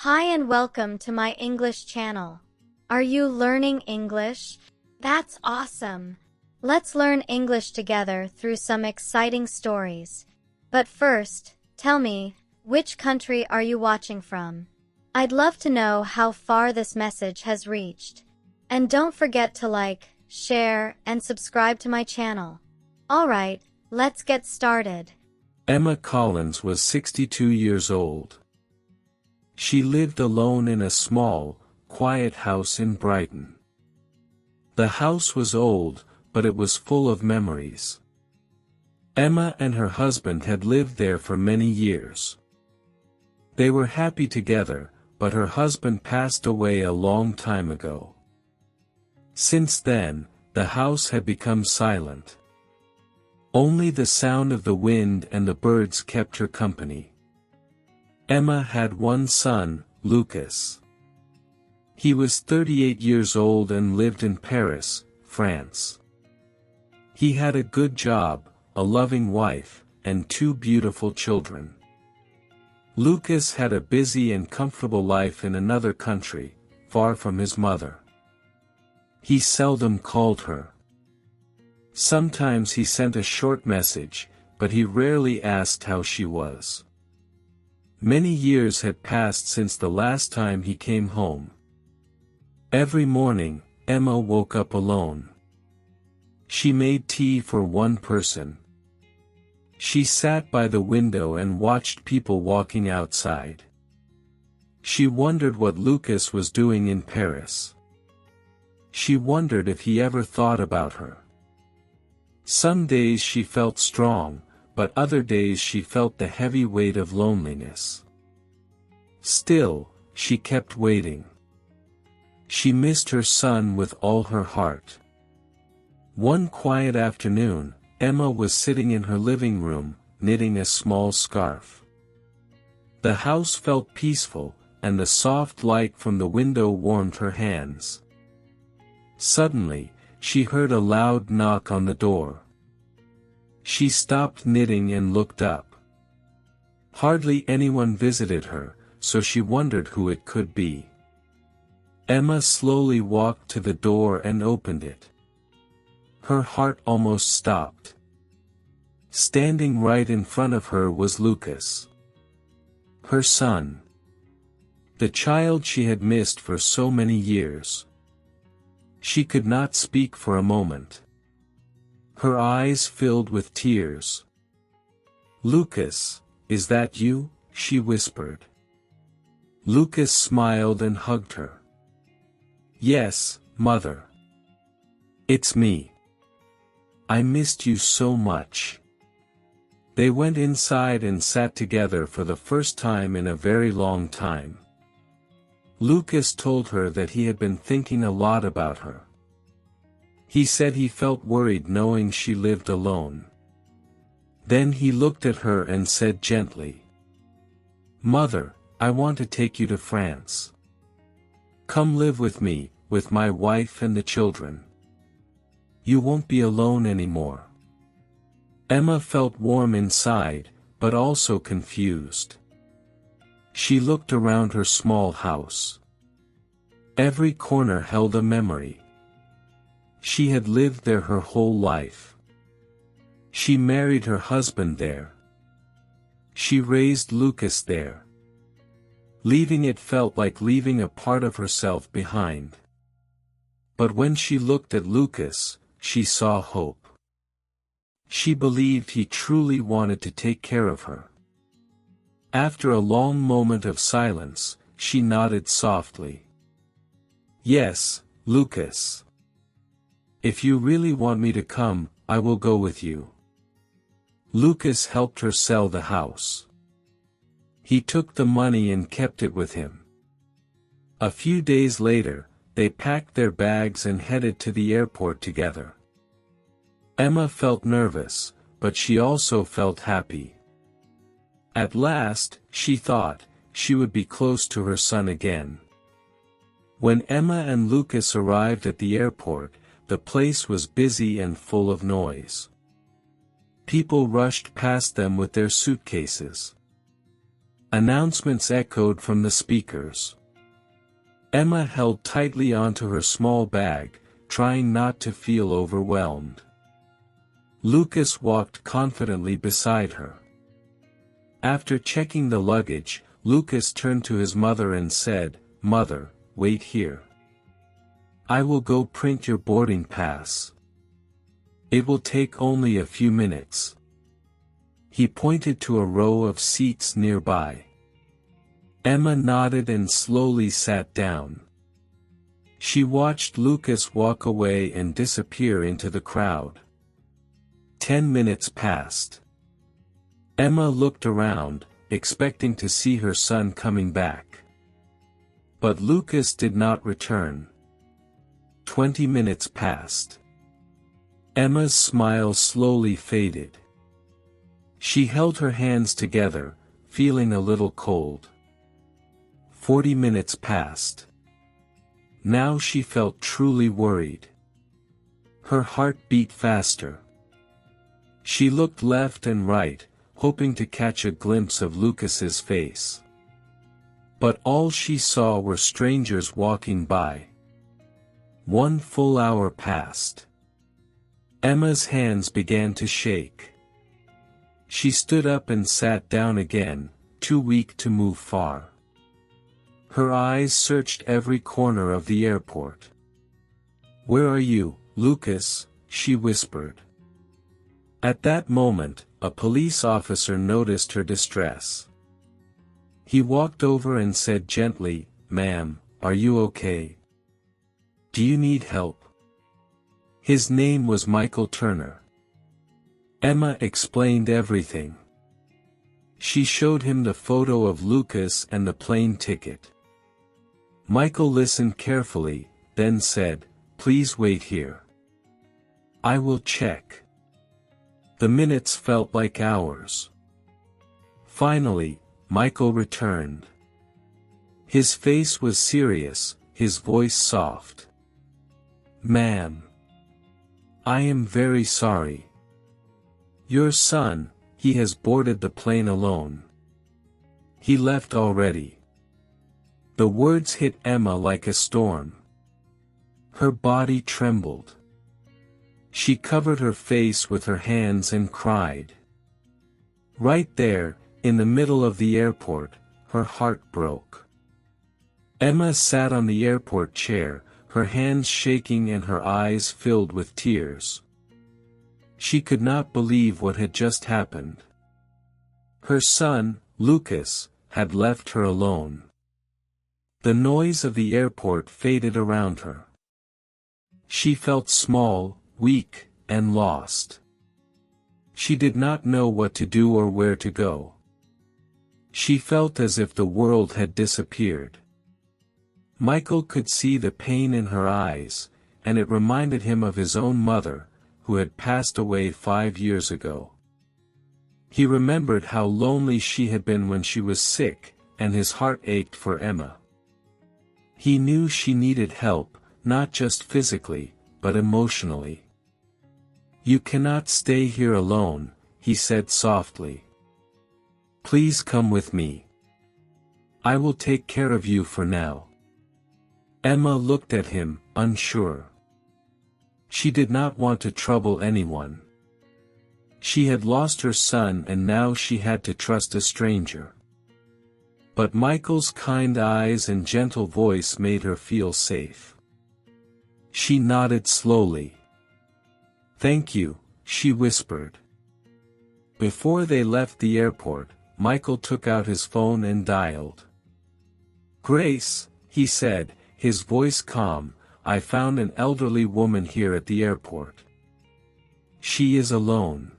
Hi and welcome to my English channel. Are you learning English? That's awesome. Let's learn English together through some exciting stories. But first, tell me, which country are you watching from? I'd love to know how far this message has reached. And don't forget to like, share, and subscribe to my channel. Alright, let's get started. Emma Collins was 62 years old. She lived alone in a small, quiet house in Brighton. The house was old, but it was full of memories. Emma and her husband had lived there for many years. They were happy together, but her husband passed away a long time ago. Since then, the house had become silent. Only the sound of the wind and the birds kept her company. Emma had one son, Lucas. He was 38 years old and lived in Paris, France. He had a good job, a loving wife, and two beautiful children. Lucas had a busy and comfortable life in another country, far from his mother. He seldom called her. Sometimes he sent a short message, but he rarely asked how she was. Many years had passed since the last time he came home. Every morning, Emma woke up alone. She made tea for one person. She sat by the window and watched people walking outside. She wondered what Lucas was doing in Paris. She wondered if he ever thought about her. Some days she felt strong, but other days she felt the heavy weight of loneliness. Still, she kept waiting. She missed her son with all her heart. One quiet afternoon, Emma was sitting in her living room, knitting a small scarf. The house felt peaceful, and the soft light from the window warmed her hands. Suddenly, she heard a loud knock on the door. She stopped knitting and looked up. Hardly anyone visited her, so she wondered who it could be. Emma slowly walked to the door and opened it. Her heart almost stopped. Standing right in front of her was Lucas. Her son. The child she had missed for so many years. She could not speak for a moment. Her eyes filled with tears. "Lucas, is that you?" she whispered. Lucas smiled and hugged her. "Yes, Mother. It's me. I missed you so much." They went inside and sat together for the first time in a very long time. Lucas told her that he had been thinking a lot about her. He said he felt worried knowing she lived alone. Then he looked at her and said gently, "Mother, I want to take you to France. Come live with me, with my wife and the children. You won't be alone anymore." Emma felt warm inside, but also confused. She looked around her small house. Every corner held a memory. She had lived there her whole life. She married her husband there. She raised Lucas there. Leaving it felt like leaving a part of herself behind. But when she looked at Lucas, she saw hope. She believed he truly wanted to take care of her. After a long moment of silence, she nodded softly. "Yes, Lucas. If you really want me to come, I will go with you." Lucas helped her sell the house. He took the money and kept it with him. A few days later, they packed their bags and headed to the airport together. Emma felt nervous, but she also felt happy. At last, she thought, she would be close to her son again. When Emma and Lucas arrived at the airport, the place was busy and full of noise. People rushed past them with their suitcases. Announcements echoed from the speakers. Emma held tightly onto her small bag, trying not to feel overwhelmed. Lucas walked confidently beside her. After checking the luggage, Lucas turned to his mother and said, "Mother, wait here. I will go print your boarding pass. It will take only a few minutes." He pointed to a row of seats nearby. Emma nodded and slowly sat down. She watched Lucas walk away and disappear into the crowd. 10 minutes passed. Emma looked around, expecting to see her son coming back. But Lucas did not return. 20 minutes passed. Emma's smile slowly faded. She held her hands together, feeling a little cold. 40 minutes passed. Now she felt truly worried. Her heart beat faster. She looked left and right, hoping to catch a glimpse of Lucas's face. But all she saw were strangers walking by. 1 full hour passed. Emma's hands began to shake. She stood up and sat down again, too weak to move far. Her eyes searched every corner of the airport. "Where are you, Lucas?" she whispered. At that moment, a police officer noticed her distress. He walked over and said gently, "Ma'am, are you okay? Do you need help?" His name was Michael Turner. Emma explained everything. She showed him the photo of Lucas and the plane ticket. Michael listened carefully, then said, "Please wait here. I will check." The minutes felt like hours. Finally, Michael returned. His face was serious, his voice soft. "Ma'am, I am very sorry. Your son, he has boarded the plane alone. He left already." The words hit Emma like a storm. Her body trembled. She covered her face with her hands and cried. Right there, in the middle of the airport, her heart broke. Emma sat on the airport chair, her hands shaking and her eyes filled with tears. She could not believe what had just happened. Her son, Lucas, had left her alone. The noise of the airport faded around her. She felt small, weak, and lost. She did not know what to do or where to go. She felt as if the world had disappeared. Michael could see the pain in her eyes, and it reminded him of his own mother, who had passed away 5 years ago. He remembered how lonely she had been when she was sick, and his heart ached for Emma. He knew she needed help, not just physically, but emotionally. "You cannot stay here alone," he said softly. "Please come with me. I will take care of you for now." Emma looked at him, unsure. She did not want to trouble anyone. She had lost her son and now she had to trust a stranger. But Michael's kind eyes and gentle voice made her feel safe. She nodded slowly. "Thank you," she whispered. Before they left the airport, Michael took out his phone and dialed. "Grace," he said, his voice calm, "I found an elderly woman here at the airport. She is alone.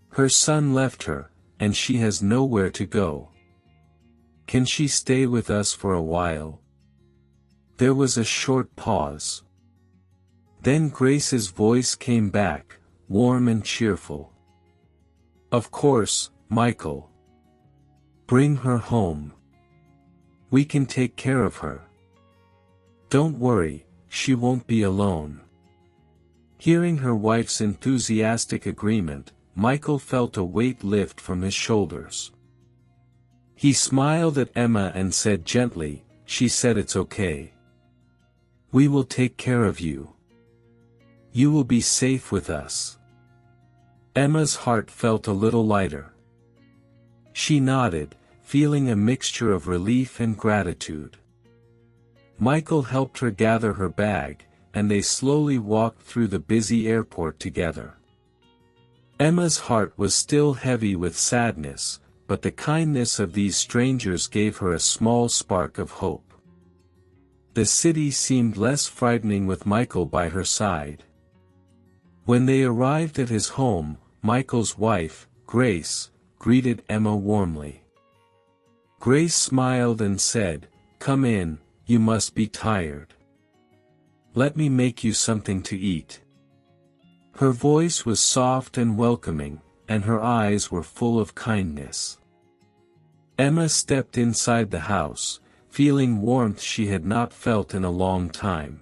Her son left her, and she has nowhere to go. Can she stay with us for a while?" There was a short pause. Then Grace's voice came back, warm and cheerful. "Of course, Michael. Bring her home. We can take care of her. Don't worry, she won't be alone." Hearing her wife's enthusiastic agreement, Michael felt a weight lift from his shoulders. He smiled at Emma and said gently, "She said it's okay. We will take care of you. You will be safe with us." Emma's heart felt a little lighter. She nodded, feeling a mixture of relief and gratitude. Michael helped her gather her bag, and they slowly walked through the busy airport together. Emma's heart was still heavy with sadness, but the kindness of these strangers gave her a small spark of hope. The city seemed less frightening with Michael by her side. When they arrived at his home, Michael's wife, Grace, greeted Emma warmly. Grace smiled and said, "Come in, you must be tired. Let me make you something to eat." Her voice was soft and welcoming, and her eyes were full of kindness. Emma stepped inside the house, feeling warmth she had not felt in a long time.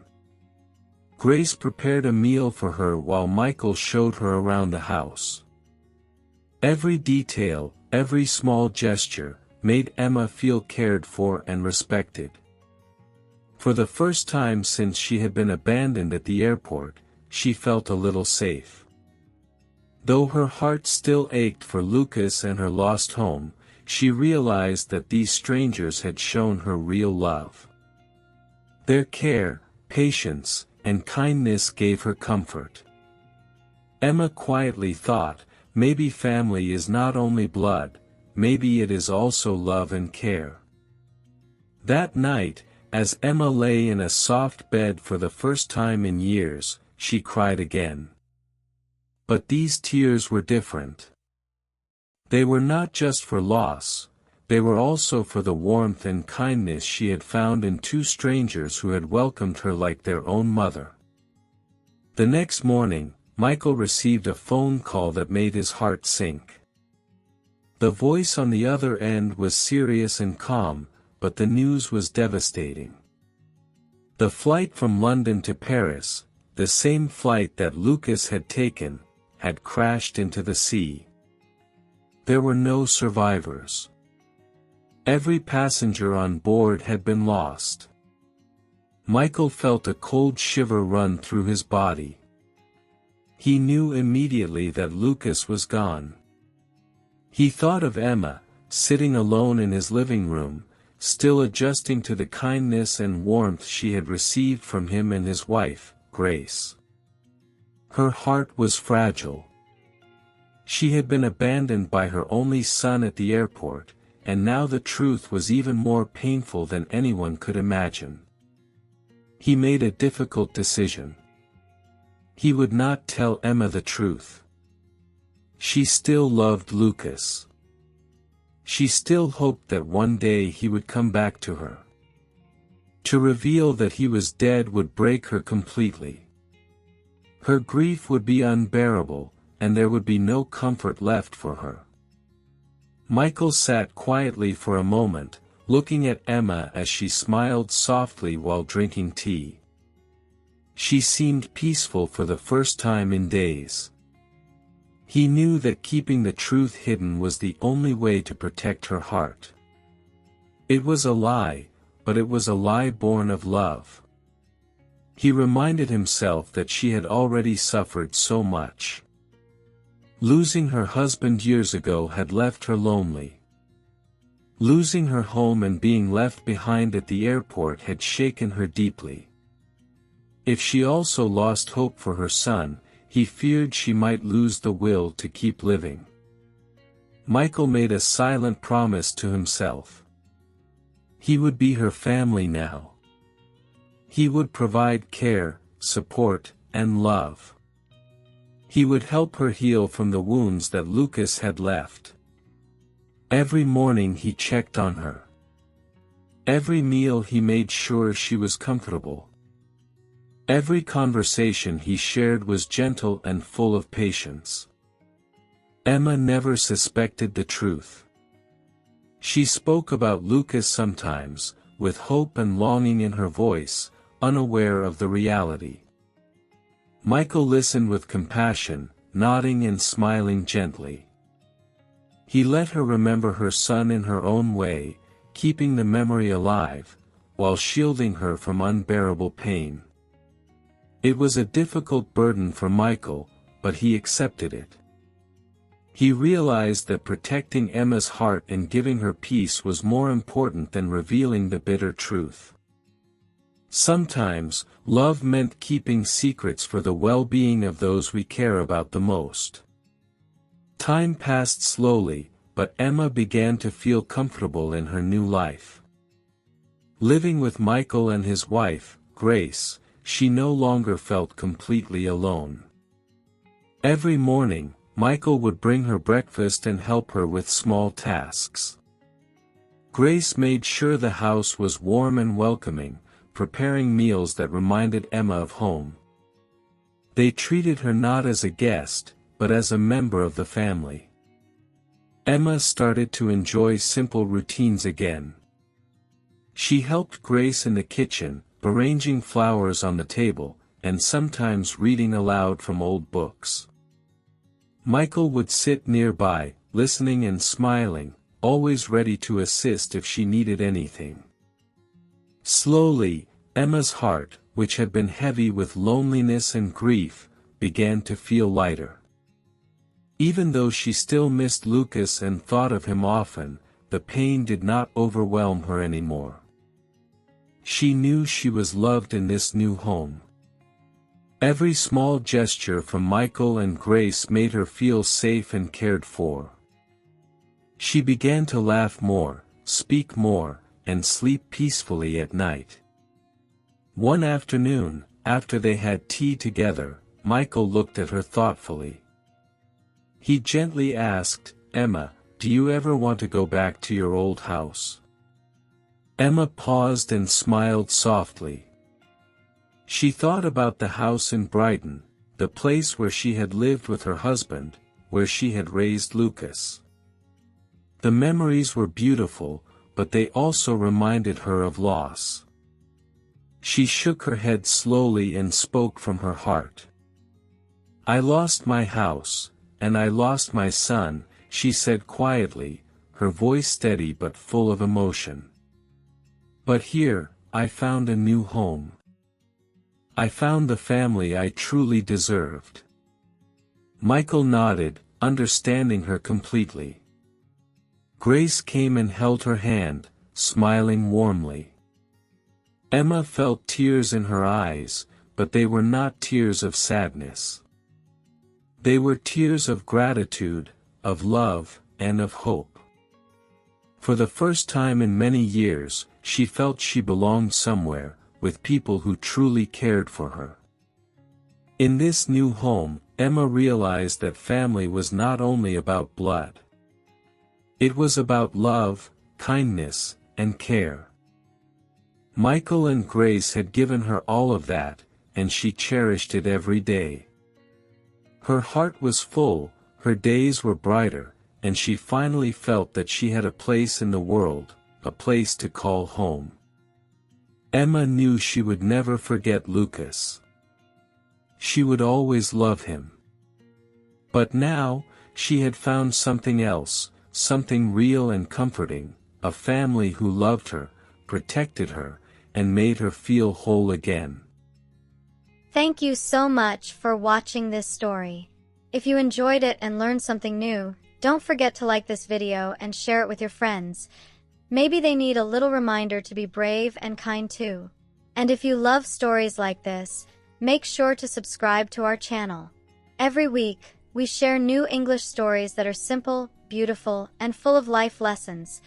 Grace prepared a meal for her while Michael showed her around the house. Every detail, every small gesture, made Emma feel cared for and respected. For the first time since she had been abandoned at the airport, she felt a little safe. Though her heart still ached for Lucas and her lost home, she realized that these strangers had shown her real love. Their care, patience, and kindness gave her comfort. Emma quietly thought, maybe family is not only blood, maybe it is also love and care. That night, as Emma lay in a soft bed for the first time in years, she cried again. But these tears were different. They were not just for loss, they were also for the warmth and kindness she had found in two strangers who had welcomed her like their own mother. The next morning, Michael received a phone call that made his heart sink. The voice on the other end was serious and calm, but the news was devastating. The flight from London to Paris, the same flight that Lucas had taken, had crashed into the sea. There were no survivors. Every passenger on board had been lost. Michael felt a cold shiver run through his body. He knew immediately that Lucas was gone. He thought of Emma, sitting alone in his living room, still adjusting to the kindness and warmth she had received from him and his wife, Grace. Her heart was fragile. She had been abandoned by her only son at the airport, and now the truth was even more painful than anyone could imagine. He made a difficult decision. He would not tell Emma the truth. She still loved Lucas. She still hoped that one day he would come back to her. To reveal that he was dead would break her completely. Her grief would be unbearable, and there would be no comfort left for her. Michael sat quietly for a moment, looking at Emma as she smiled softly while drinking tea. She seemed peaceful for the first time in days. He knew that keeping the truth hidden was the only way to protect her heart. It was a lie, but it was a lie born of love. He reminded himself that she had already suffered so much. Losing her husband years ago had left her lonely. Losing her home and being left behind at the airport had shaken her deeply. If she also lost hope for her son, he feared she might lose the will to keep living. Michael made a silent promise to himself. He would be her family now. He would provide care, support, and love. He would help her heal from the wounds that Lucas had left. Every morning he checked on her. Every meal he made sure she was comfortable. Every conversation he shared was gentle and full of patience. Emma never suspected the truth. She spoke about Lucas sometimes, with hope and longing in her voice, unaware of the reality. Michael listened with compassion, nodding and smiling gently. He let her remember her son in her own way, keeping the memory alive, while shielding her from unbearable pain. It was a difficult burden for Michael, but he accepted it. He realized that protecting Emma's heart and giving her peace was more important than revealing the bitter truth. Sometimes, love meant keeping secrets for the well-being of those we care about the most. Time passed slowly, but Emma began to feel comfortable in her new life. Living with Michael and his wife, Grace, she no longer felt completely alone. Every morning, Michael would bring her breakfast and help her with small tasks. Grace made sure the house was warm and welcoming, preparing meals that reminded Emma of home. They treated her not as a guest, but as a member of the family. Emma started to enjoy simple routines again. She helped Grace in the kitchen, arranging flowers on the table, and sometimes reading aloud from old books. Michael would sit nearby, listening and smiling, always ready to assist if she needed anything. Slowly, Emma's heart, which had been heavy with loneliness and grief, began to feel lighter. Even though she still missed Lucas and thought of him often, the pain did not overwhelm her anymore. She knew she was loved in this new home. Every small gesture from Michael and Grace made her feel safe and cared for. She began to laugh more, speak more, and sleep peacefully at night. One afternoon, after they had tea together, Michael looked at her thoughtfully. He gently asked, "Emma, do you ever want to go back to your old house?" Emma paused and smiled softly. She thought about the house in Brighton, the place where she had lived with her husband, where she had raised Lucas. The memories were beautiful, but they also reminded her of loss. She shook her head slowly and spoke from her heart. "I lost my house, and I lost my son," she said quietly, her voice steady but full of emotion. "But here, I found a new home. I found the family I truly deserved." Michael nodded, understanding her completely. Grace came and held her hand, smiling warmly. Emma felt tears in her eyes, but they were not tears of sadness. They were tears of gratitude, of love, and of hope. For the first time in many years, she felt she belonged somewhere, with people who truly cared for her. In this new home, Emma realized that family was not only about blood. It was about love, kindness, and care. Michael and Grace had given her all of that, and she cherished it every day. Her heart was full, her days were brighter, and she finally felt that she had a place in the world, a place to call home. Emma knew she would never forget Lucas. She would always love him. But now, she had found something else, something real and comforting, a family who loved her, protected her, and made her feel whole again. Thank you so much for watching this story. If you enjoyed it and learned something new, don't forget to like this video and share it with your friends. Maybe they need a little reminder to be brave and kind too. And if you love stories like this, make sure to subscribe to our channel. Every week, we share new English stories that are simple, beautiful, and full of life lessons.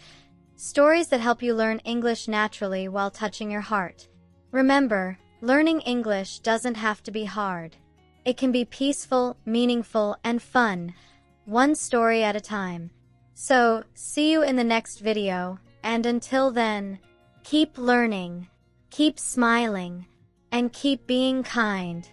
Stories that help you learn English naturally while touching your heart. Remember, learning English doesn't have to be hard. It can be peaceful, meaningful, and fun, one story at a time. So, see you in the next video, and until then, keep learning, keep smiling, and keep being kind.